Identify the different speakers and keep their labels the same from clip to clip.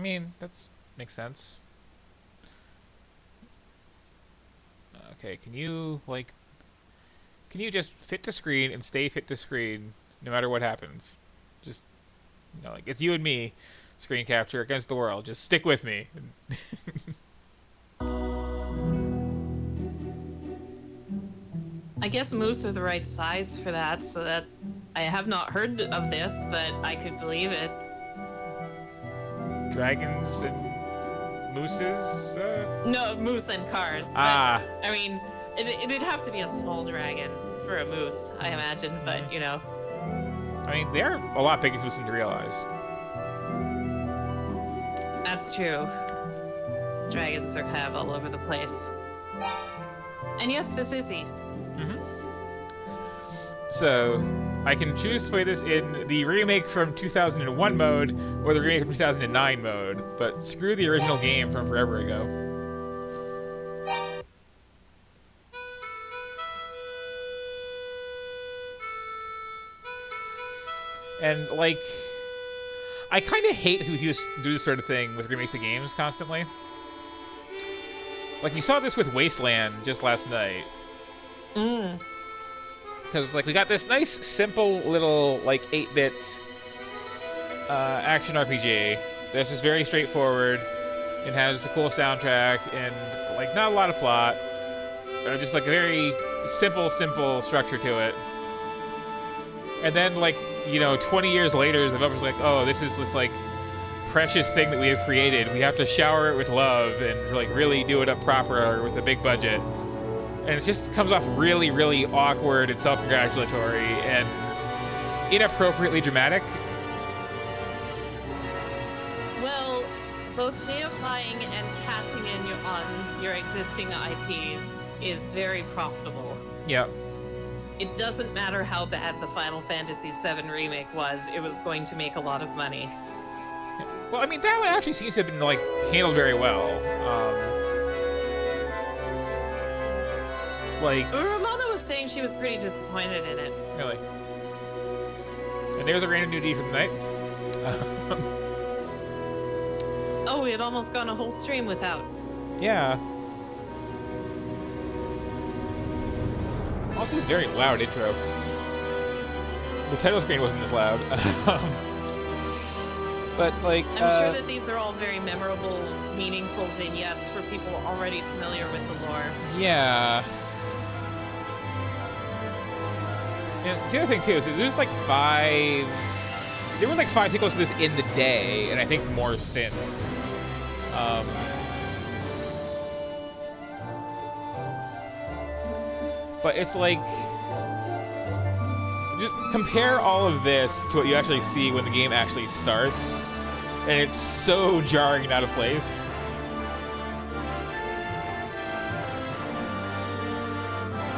Speaker 1: mean, makes sense. Okay, can you just fit to screen and stay fit to screen no matter what happens? Just, like, it's you and me, screen capture against the world. Just stick with me.
Speaker 2: I guess moose are the right size for that, so that I have not heard of this, but I could believe it.
Speaker 1: Dragons and mooses?
Speaker 2: No, moose and cars.
Speaker 1: Ah.
Speaker 2: But, I mean, it'd have to be a small dragon for a moose, I imagine, but,
Speaker 1: I mean, they're a lot bigger moose than you realize.
Speaker 2: That's true. Dragons are kind of all over the place. And yes, this is East.
Speaker 1: So, I can choose to play this in the remake from 2001 mode or the remake from 2009 mode, but screw the original game from forever ago. And, like, I kind of hate who used to do this sort of thing with remakes of games constantly. Like, we saw this with Wasteland just last night. Because, like, we got this nice, simple little, like, 8-bit action RPG. This is very straightforward. It has a cool soundtrack and, like, not a lot of plot. Just, like, a very simple structure to it. And then, like, 20 years later, the developer's like, oh, this is this, like, precious thing that we have created. We have to shower it with love and, like, really do it up proper with a big budget. And it just comes off really, really awkward and self-congratulatory and inappropriately dramatic.
Speaker 2: Well, both deifying and cashing in on your existing IPs is very profitable.
Speaker 1: Yeah.
Speaker 2: It doesn't matter how bad the Final Fantasy VII remake was, it was going to make a lot of money.
Speaker 1: Well, I mean, that one actually seems to have been, like, handled very well. Like,
Speaker 2: Ramona was saying she was pretty disappointed in it.
Speaker 1: Really. And there's a random new D for the night.
Speaker 2: Oh, we had almost gone a whole stream without.
Speaker 1: Yeah. Also, it's a very loud intro. The title screen wasn't as loud. But, like,
Speaker 2: I'm sure that these are all very memorable, meaningful vignettes for people already familiar with the lore.
Speaker 1: Yeah. And the other thing, too, is there's, like, there were, like, 5 sequels to this in the day, and I think more since. But it's like, just compare all of this to what you actually see when the game actually starts, and it's so jarring and out of place.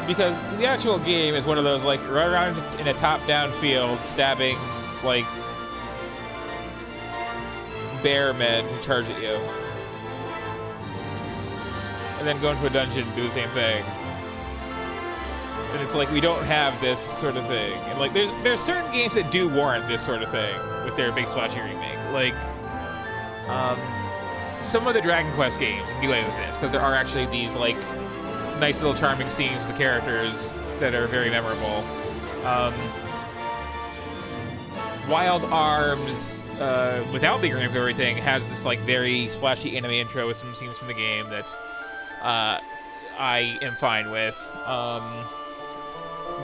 Speaker 1: Because the actual game is one of those, like, run around in a top-down field, stabbing, like, bear men who charge at you. And then go into a dungeon and do the same thing. And it's like, we don't have this sort of thing. And, like, there's certain games that do warrant this sort of thing with their big splashy remake. Like, some of the Dragon Quest games can get away with this, because there are actually these, like, nice little charming scenes with the characters that are very memorable. Wild Arms, without being renamed everything, has this, like, very splashy anime intro with some scenes from the game that I am fine with.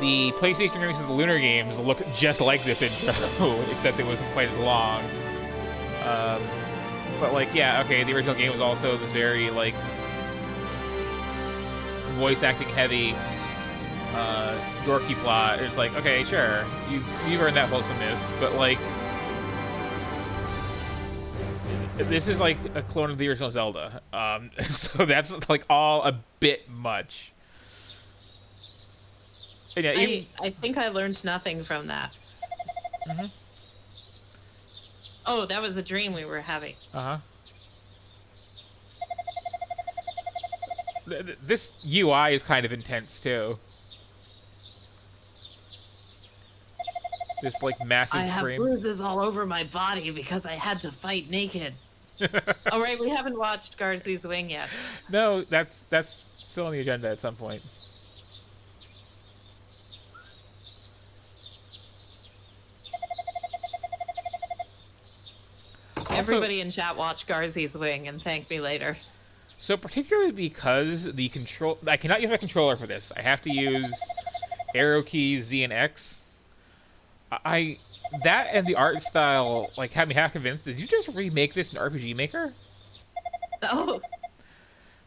Speaker 1: The PlayStation remakes of the Lunar games look just like this intro, except it wasn't quite as long. But, like, yeah, okay, the original game was also this very, like, voice acting heavy, dorky plot. It's like, okay, sure, you've earned that wholesomeness, but, like, this is like a clone of the original Zelda. So that's, like, all a bit much. And yeah,
Speaker 2: I think I learned nothing from that.
Speaker 1: Mm-hmm.
Speaker 2: Oh, that was a dream we were having.
Speaker 1: Uh-huh. This UI is kind of intense, too. This, like, massive
Speaker 2: I have
Speaker 1: frame.
Speaker 2: bruises all over my body because I had to fight naked. Oh, right, we haven't watched Garzy's Wing yet.
Speaker 1: No, that's still on the agenda at some point. Also,
Speaker 2: Everybody in chat watch Garzy's Wing and thank me later.
Speaker 1: so particularly because the control, I cannot use my controller for this. I have to use arrow keys Z and X. That and the art style like had me half convinced. Did you just remake this in RPG Maker?
Speaker 2: Oh,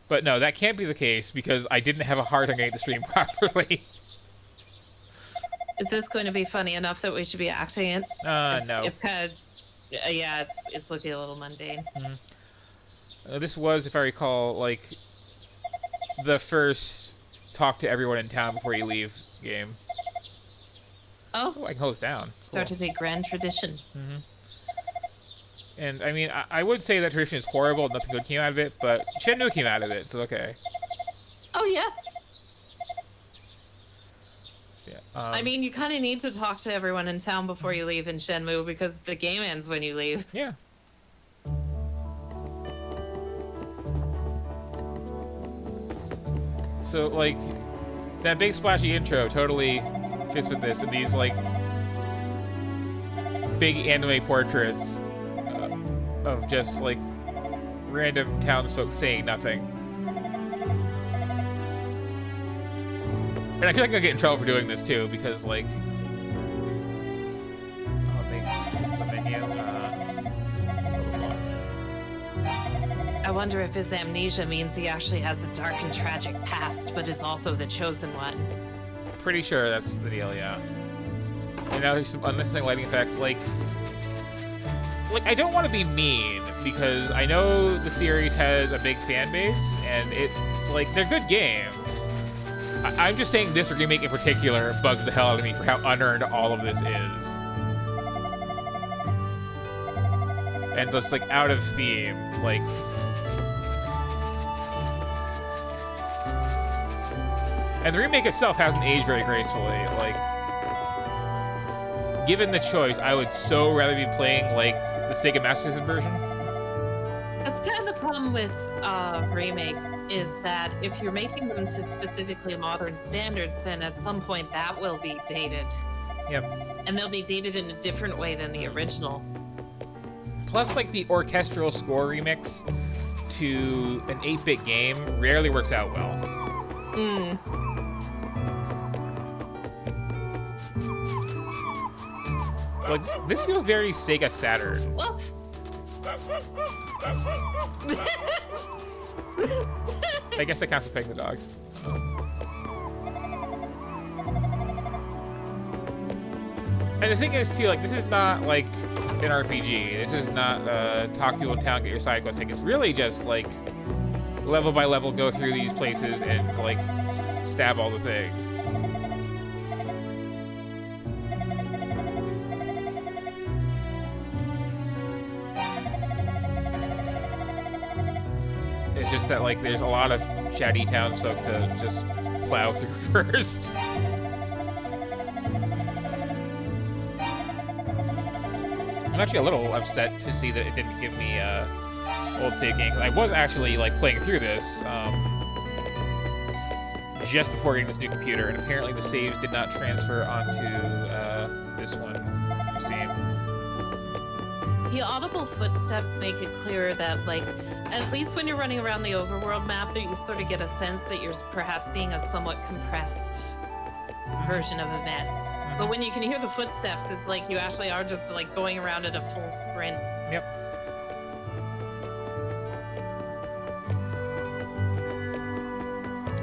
Speaker 1: But no, that can't be the case because I didn't have a hard time getting the stream properly.
Speaker 2: is this going to be funny enough that we should be acting it?
Speaker 1: No.
Speaker 2: It's kind of, yeah, it's looking a little mundane.
Speaker 1: This was, if I recall, like the first talk to everyone in town before you leave game.
Speaker 2: Oh,
Speaker 1: I can close down.
Speaker 2: started a grand tradition.
Speaker 1: And I mean, I would say that tradition is horrible. Nothing good came out of it, but Shenmue came out of it, so okay.
Speaker 2: Oh, yes.
Speaker 1: Yeah.
Speaker 2: I mean, you kind of need to talk to everyone in town before you leave in Shenmue because the game ends when you leave.
Speaker 1: Yeah. So like that big splashy intro totally fits with this, and these like big anime portraits of just like random townsfolk saying nothing. And I feel like I'm gonna get in trouble for doing this too, because like, oh, they switched the menu.
Speaker 2: I wonder if his amnesia means he actually has a dark and tragic past, but is also the chosen one.
Speaker 1: Pretty sure that's the deal, yeah. And now there's some unnecessary lighting effects, like I don't want to be mean, because I know the series has a big fan base, and it's like, they're good games. I'm just saying this remake in particular bugs the hell out of me for how unearned all of this is. And just, like, out of theme, like... And the remake itself hasn't aged very gracefully, like... Given the choice, I would so rather be playing, like, the Sega Master System version.
Speaker 2: That's kind of the problem with remakes, is that if you're making them to specifically modern standards, then at some point that will be dated.
Speaker 1: Yep.
Speaker 2: And they'll be dated in a different way than the original.
Speaker 1: Plus, like, the orchestral score remix to an 8-bit game rarely works out well. Like, this feels very Sega Saturn.
Speaker 2: Woof.
Speaker 1: I guess that counts as petting the dog. And the thing is, too, like, this is not, like, an RPG. This is not talk people in town, get your side quest thing. It's really just, like, level by level go through these places and, like, stab all the things. It's just that, like, there's a lot of chatty townsfolk to just plow through first. I'm actually a little upset to see that it didn't give me old save game, 'cause I was actually, like, playing through this just before getting this new computer, and apparently the saves did not transfer onto this one, it seemed.
Speaker 2: The audible footsteps make it clearer that, like, at least when you're running around the overworld map, that you sort of get a sense that you're perhaps seeing a somewhat compressed version of events. But when you can hear the footsteps, it's like you actually are just, like, going around at a full sprint.
Speaker 1: Yep.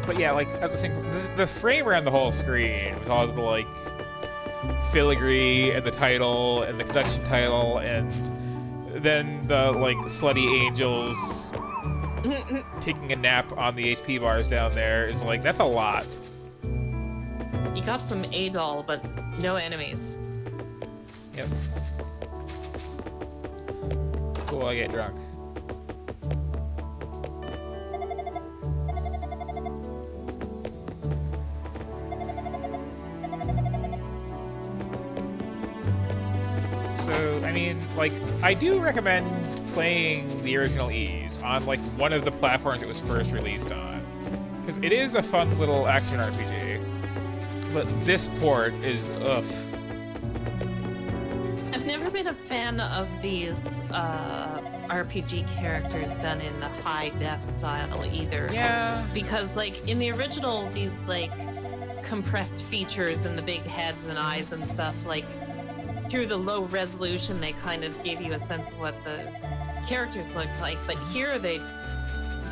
Speaker 1: But yeah, like, as I was saying, the frame around the whole screen with all the, like, filigree and the title and the collection title and then the, like, slutty angels taking a nap on the HP bars down there is, like, that's a lot.
Speaker 2: You got some A-doll, but no enemies.
Speaker 1: Yep. Cool, I get drunk. So, I mean, like, I do recommend playing the original Ys on like one of the platforms it was first released on, because it is a fun little action RPG. But this port is ugh.
Speaker 2: I've never been a fan of these RPG characters done in a high def style either.
Speaker 1: Yeah.
Speaker 2: Because like in the original, these like compressed features and the big heads and eyes and stuff, like through the low resolution, they kind of gave you a sense of what the characters looked like. But here they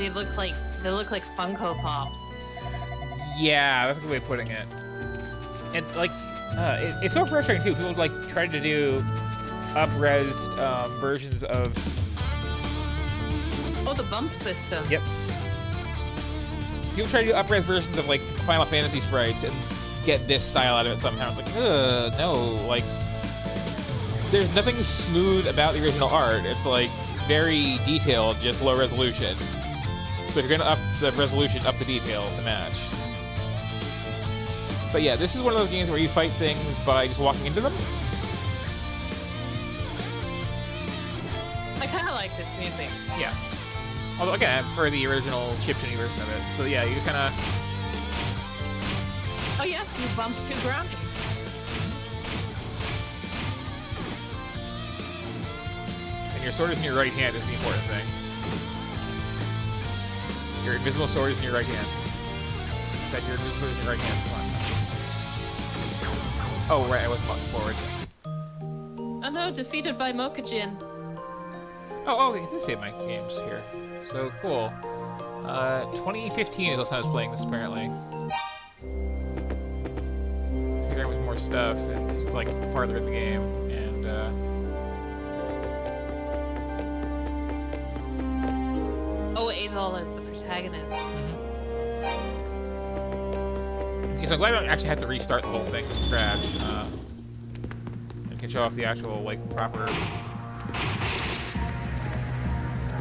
Speaker 2: look like Funko Pops.
Speaker 1: Yeah, that's a good way of putting it. And like, it's so frustrating too. People like try to do up-res versions of.
Speaker 2: Oh, the bump system.
Speaker 1: Yep. People try to do up-res versions of like Final Fantasy sprites and get this style out of it somehow. It's like, no, like, there's nothing smooth about the original art. It's like very detailed, just low resolution. So if you're gonna up the resolution, up the detail to match. But yeah, this is one of those games where you fight things by just walking into them.
Speaker 2: I kind of like this music.
Speaker 1: Yeah. Although again, for the original chiptune version of it. So yeah, you kind of.
Speaker 2: Oh yes, you bump to grounding.
Speaker 1: And your sword is in your right hand is the important thing. Your invisible sword is in your right hand. That your invisible sword is in your right hand. Come on. Oh right, I was walking forward.
Speaker 2: Oh no, defeated by Mokujin.
Speaker 1: Oh, okay, I did save my games here. So cool. 2015 is the last time I was playing this, apparently. See, there was more stuff, and like farther in the game, and
Speaker 2: Oh, Adol is the protagonist.
Speaker 1: Okay, so I'm glad I don't actually have to restart the whole thing from scratch. I can show off the actual, like, proper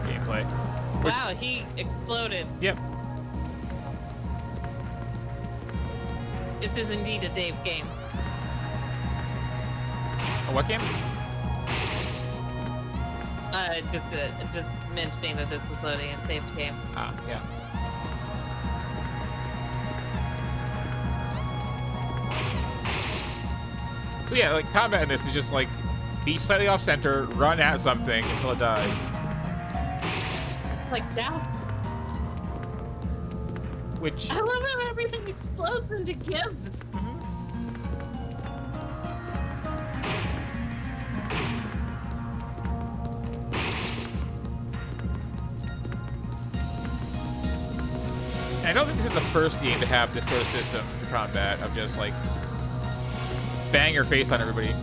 Speaker 1: gameplay.
Speaker 2: Wow, he exploded.
Speaker 1: Yep.
Speaker 2: This is indeed a Dave game.
Speaker 1: A what game?
Speaker 2: Just mentioning that this is loading a saved game.
Speaker 1: Ah, yeah. So yeah, like, combat in this is just, like, be slightly off-center, run at something until it dies.
Speaker 2: Like Douse.
Speaker 1: Which...
Speaker 2: I love how everything explodes into gifs.
Speaker 1: And I don't think this is the first game to have this sort of system for combat, of just, like, bang your face on everybody.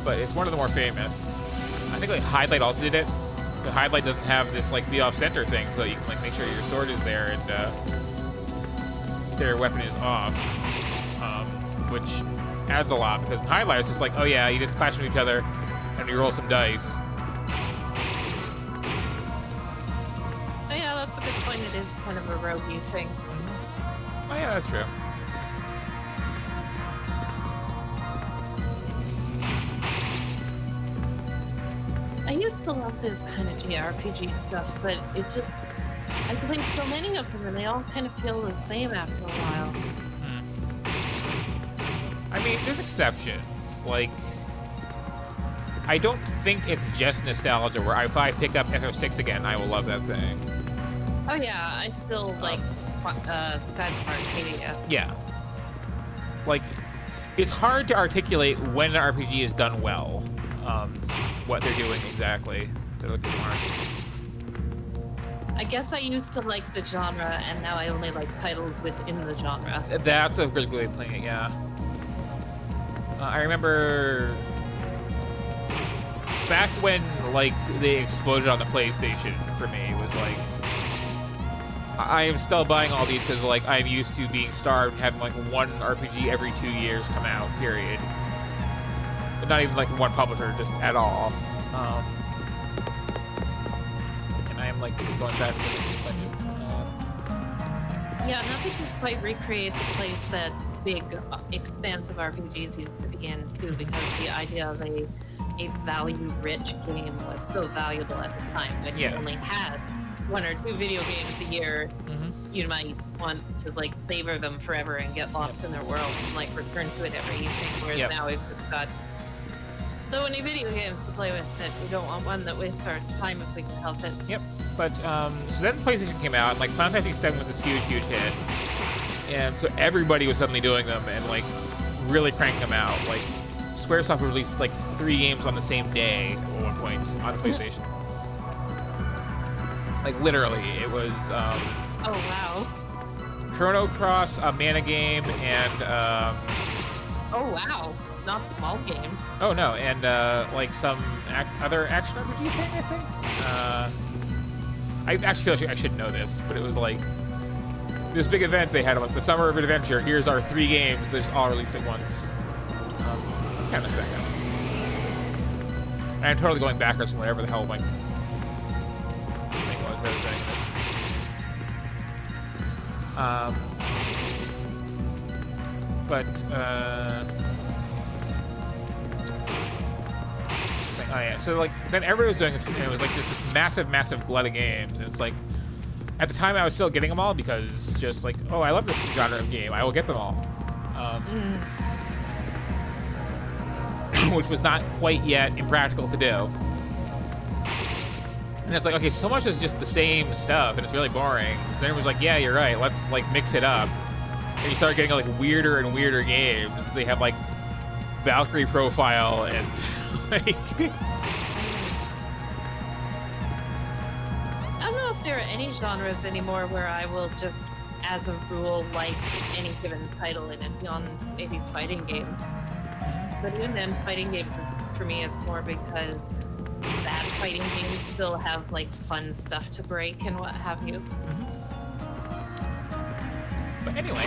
Speaker 1: But it's one of the more famous. I think, like, Highlight also did it. The Highlight doesn't have this, like, be off-center thing, so that you can, like, make sure your sword is there and their weapon is off. Which adds a lot, because in Highlight it's just like, oh yeah, you just clash with each other and you roll some dice.
Speaker 2: Oh yeah, that's a good point. It is kind of a roguey thing.
Speaker 1: Oh yeah, that's true.
Speaker 2: I used to love this kind of JRPG stuff, but it just... I played so many of them, and they all kind of feel the same after a while.
Speaker 1: I mean, there's exceptions. Like, I don't think it's just nostalgia, where if I pick up FF6 again, I will love that thing.
Speaker 2: Oh yeah, I still like Skies of Arcadia.
Speaker 1: Yeah. Like, it's hard to articulate when an RPG is done well. What they're doing exactly. They're looking for.
Speaker 2: I guess I used to like the genre, and now I only like titles within the genre.
Speaker 1: That's a good way of playing it, yeah. I remember back when, like, they exploded on the PlayStation for me, it was like, I am still buying all these because, like, I'm used to being starved and having, like, one RPG every 2 years come out, period. But not even, like, one publisher, just at all. And I am, like, going back to the
Speaker 2: Yeah, nothing can quite recreate the place that big, expansive RPGs used to be in, too, because the idea of a a value-rich game was so valuable at the time when you
Speaker 1: Yeah.
Speaker 2: only had 1 or 2 video games a year.
Speaker 1: Hmm.
Speaker 2: You might want to like savor them forever and get lost in their world and like return to it every evening. Whereas
Speaker 1: Yep.
Speaker 2: now we've just got so many video games to play with that we don't want one that wastes our time if we can help it.
Speaker 1: Yep. But so then PlayStation came out, and like Final Fantasy VII was this huge hit, and so everybody was suddenly doing them and like really cranking them out. Like Squaresoft released like 3 games on the same day at one point on PlayStation. Like literally, it was
Speaker 2: Oh wow.
Speaker 1: Chrono Cross, a Mana game, and
Speaker 2: Oh wow. Not small games.
Speaker 1: oh no, and like some other action RPG thing, I think. I actually feel like I should know this, but it was like this big event they had, like the Summer of Adventure. Here's our 3 games. They're all released at once. It's kind of like that. And I'm totally going backwards from whatever the hell my thing was that I was saying this. But oh yeah, so like then everybody was doing this, and it was like this massive glut of games, and it's like at the time I was still getting them all because just like, oh, I love this genre of game, I will get them all, which was not quite yet impractical to do. And it's like, okay, so much is just the same stuff, and it's really boring. So then it was like, yeah, you're right, let's like mix it up, and you start getting like weirder and weirder games. They have like Valkyrie Profile and like.
Speaker 2: I don't know if there are any genres anymore where I will just, as a rule, like any given title in it, beyond maybe fighting games. But even then, fighting games, for me, it's more because bad fighting games still have like fun stuff to break and what have you.
Speaker 1: But anyway,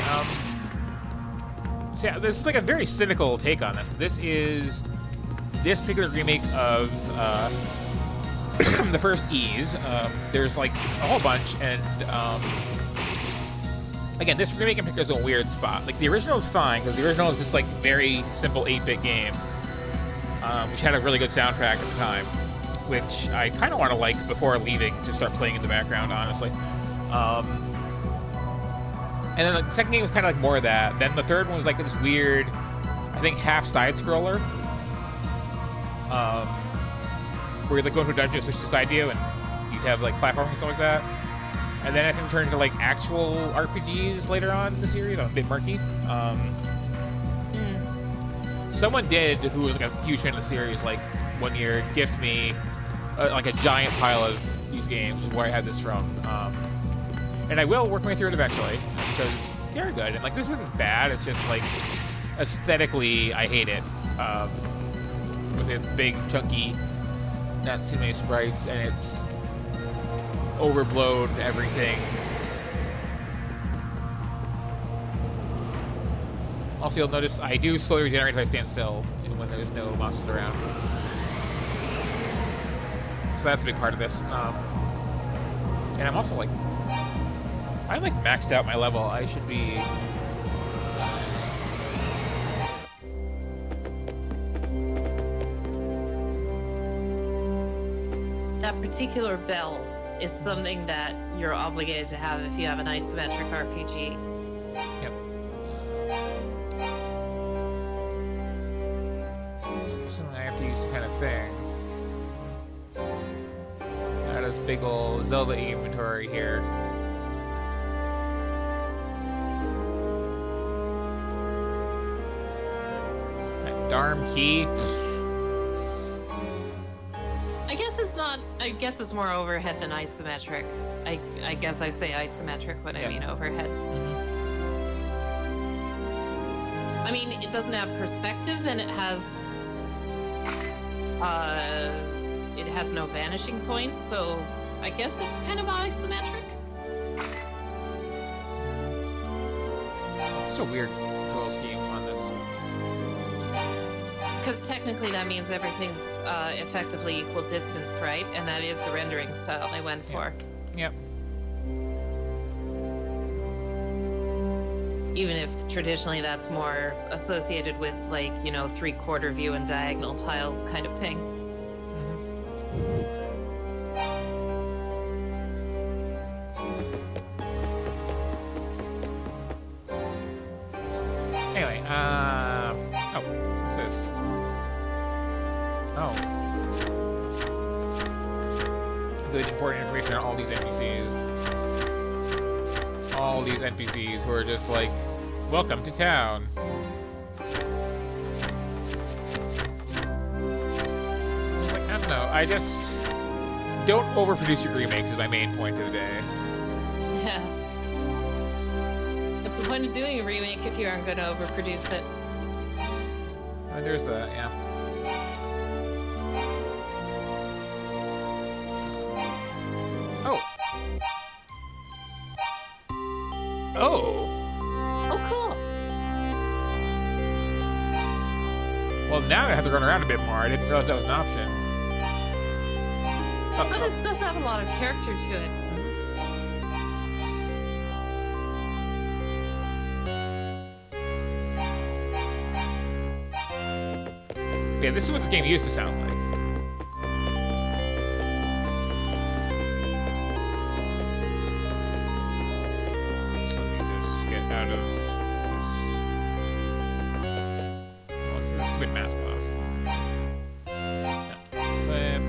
Speaker 1: so yeah, this is like a very cynical take on this. This is this particular remake of the first Ys. There's like a whole bunch, and again, this remake in particular is a weird spot. Like the original is fine because the original is just like very simple 8-bit game, which had a really good soundtrack at the time, which I kind of want to like before leaving to start playing in the background, honestly. And then the second game was kind of like more of that. Then the third one was like this weird, I think, half side-scroller, where you'd like go into a dungeon, switch to side view, and you'd have like platforming and stuff like that. And then I think it turned into like actual RPGs later on in the series. I'm a bit murky. Someone did, who was like a huge fan of the series, like 1 year, gift me like a giant pile of these games, which is where I had this from. And I will work my way through it eventually because they're good. And like this isn't bad. It's just like aesthetically, I hate it. With its big, chunky, not too many sprites, and its overblown everything. Also, you'll notice I do slowly regenerate if I stand still, even when there's no monsters around. So that's a big part of this. And I'm also like, I like maxed out my level. I should be.
Speaker 2: That particular bell is something that you're obligated to have if you have an isometric RPG.
Speaker 1: Yep. Something I have to use to kind of thing. Got this big ol' Zelda inventory here. That darn key.
Speaker 2: I guess it's more overhead than isometric. I guess I say isometric when I mean overhead. I mean, it doesn't have perspective, and it has no vanishing points, so I guess it's kind of isometric.
Speaker 1: It's a weird control scheme on this.
Speaker 2: Because technically that means everything's effectively equal distance, right? And that is the rendering style they went for.
Speaker 1: Yep.
Speaker 2: Even if traditionally that's more associated with, like, you know, 3/4 view and diagonal tiles kind of thing.
Speaker 1: Anyway, oh, what's this? Oh. Good important information on all these NPCs. All these NPCs who are just like, welcome to town. I don't know, I just don't overproduce your remakes is my main point of the day.
Speaker 2: Yeah. What's the point of doing a remake if you aren't going to overproduce it?
Speaker 1: There's that, yeah. Oh. Oh.
Speaker 2: Oh, cool.
Speaker 1: Well, now I have to run around a bit more. I didn't realize that was an option.
Speaker 2: But it does have a lot of character to it.
Speaker 1: Yeah, this is what this game used to sound like. So let me just get out of this. Oh, this stupid mask off. Flip,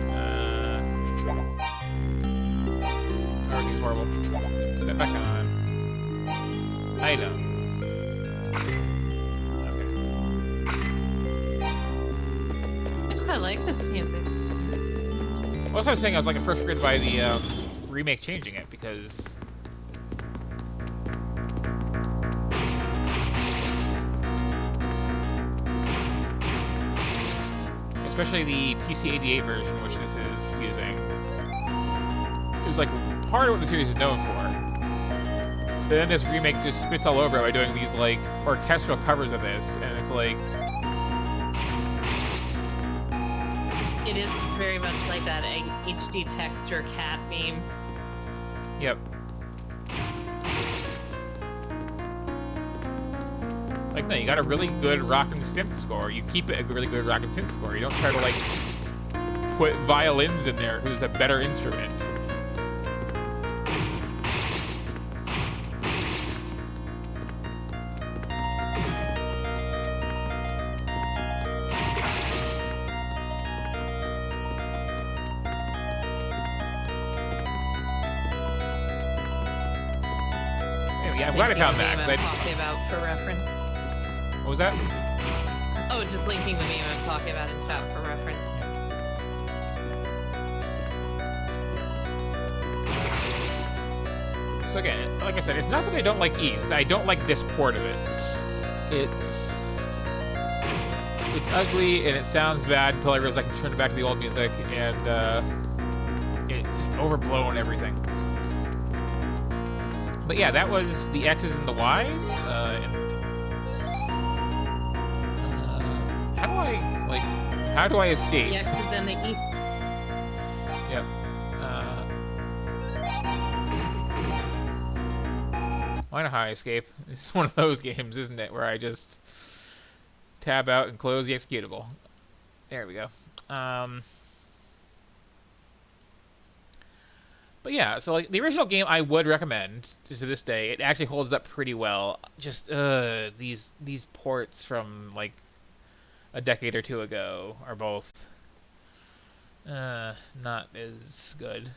Speaker 1: everything's horrible. Put that back on. Item.
Speaker 2: I like this music.
Speaker 1: Well, that's what I was saying. I was like at first frustrated by the remake changing it because especially the PC-88 version, which this is using, is like part of what the series is known for. But then this remake just spits all over it by doing these like orchestral covers of this, and it's like.
Speaker 2: It is very much like that HD texture cat meme.
Speaker 1: Yep. Like, no, you got a really good rock and synth score. You keep it a really good rock and synth score. You don't try to, like, put violins in there because it's a better instrument. Yeah, I'm glad I found that.
Speaker 2: I'm talking about for reference.
Speaker 1: What was that?
Speaker 2: Oh, just linking the meme I'm talking about in chat for reference.
Speaker 1: So again, like I said, it's not that I don't like East. I don't like this port of it. It's ugly and it sounds bad until I realize I can turn it back to the old music, and it's just overblown everything. But yeah, that was the X's and the Y's. How do I escape?
Speaker 2: The X's and the East.
Speaker 1: Yep. Why not how I escape? It's one of those games, isn't it, where I just tab out and close the executable. There we go. But yeah, so like the original game I would recommend to this day. It actually holds up pretty well. Just these ports from like a decade or two ago are both not as good.